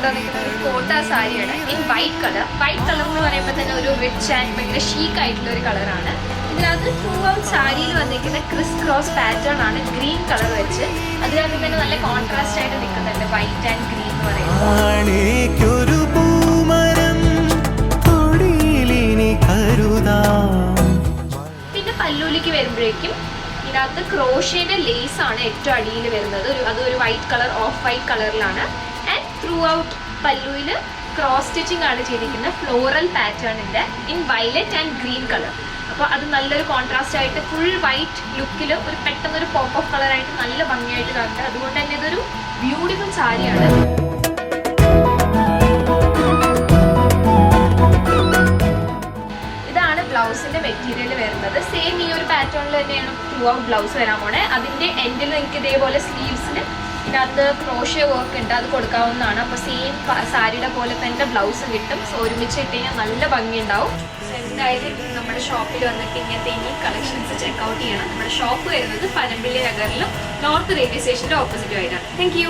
കൊണ്ടുവന്നിരിക്കുന്ന ഒരു കോട്ട സാരിയാണ് in white colour. White colour എന്ന് പറയുമ്പോൾ തന്നെ ഒരു റിച്ച് ആൻഡ് ഭയങ്കര ഷീക്ക് ആയിട്ടുള്ള ഒരു കളറാണ്. ഇതിനകത്ത് ത്രൂ ഔട്ട് സാരിയിൽ വന്നിരിക്കുന്ന ക്രിസ് ക്രോസ് പാറ്റേൺ ആണ് ഗ്രീൻ കളർ വെച്ച്. അതിനകത്ത് തന്നെ നല്ല കോൺട്രാസ്റ്റ് ആയിട്ട് നിൽക്കുന്നുണ്ട് വൈറ്റ് ആൻഡ് ഗ്രീൻ എന്ന് പറയുന്നത്. പിന്നെ പല്ലൂലിക്ക് വരുമ്പോഴേക്കും ഇതിനകത്ത് ക്രോഷ്യയുടെ ലേസ് ആണ് ഏറ്റവും അടിയിൽ വരുന്നത്. അതൊരു വൈറ്റ് കളർ, ഓഫ് വൈറ്റ് കളറിലാണ്. ആൻഡ് ത്രൂ ഔട്ട് പല്ലുവിൽ ക്രോസ് സ്റ്റിച്ചിങ് ആണ് ചെയ്തിരിക്കുന്നത് ഫ്ലോറൽ പാറ്റേണിന്റെ in violet and green colour. അപ്പോൾ അത് നല്ലൊരു കോൺട്രാസ്റ്റ് ആയിട്ട് ഫുൾ വൈറ്റ് ലുക്കിൽ ഒരു പെട്ടെന്നൊരു പോപ്പ് ഓഫ് കളറായിട്ട് നല്ല ഭംഗിയായിട്ട് കാണുന്നത്. അതുകൊണ്ട് തന്നെ ഇതൊരു ബ്യൂട്ടിഫുൾ സാരിയാണ്. ഇതാണ് ബ്ലൗസിന്റെ മെറ്റീരിയൽ വരുന്നത്. സെയിം ഈ ഒരു പാറ്റേണിൽ തന്നെയാണ് ത്രൂ ഔട്ട് ബ്ലൗസ് വരാൻ പോണേ. അതിന്റെ എൻഡിൽ നിങ്ങൾക്ക് ഇതേപോലെ സ്ലീവ്സിന് ഇതിനകത്ത് ക്രോഷ്യ വർക്ക് ഉണ്ട്, അത് കൊടുക്കാവുന്നതാണ്. അപ്പോൾ സെയിം സാരിയുടെ പോലെ തന്നെ ബ്ലൗസ് കിട്ടും. സോ ഒരുമിച്ച് ഇട്ട് കഴിഞ്ഞാൽ നല്ല ഭംഗി ഉണ്ടാവും. എന്തായാലും നമ്മുടെ ഷോപ്പിൽ വന്നിട്ട് ഇങ്ങനത്തെ ഇനി കളക്ഷൻസ് ചെക്ക്ഔട്ട് ചെയ്യണം. നമ്മുടെ ഷോപ്പ് വരുന്നത് പനമ്പിള്ളി നഗറിലും നോർത്ത് റെയിൽവേ സ്റ്റേഷന്റെ ഓപ്പോസിറ്റും ആയിട്ടാണ്. Thank you.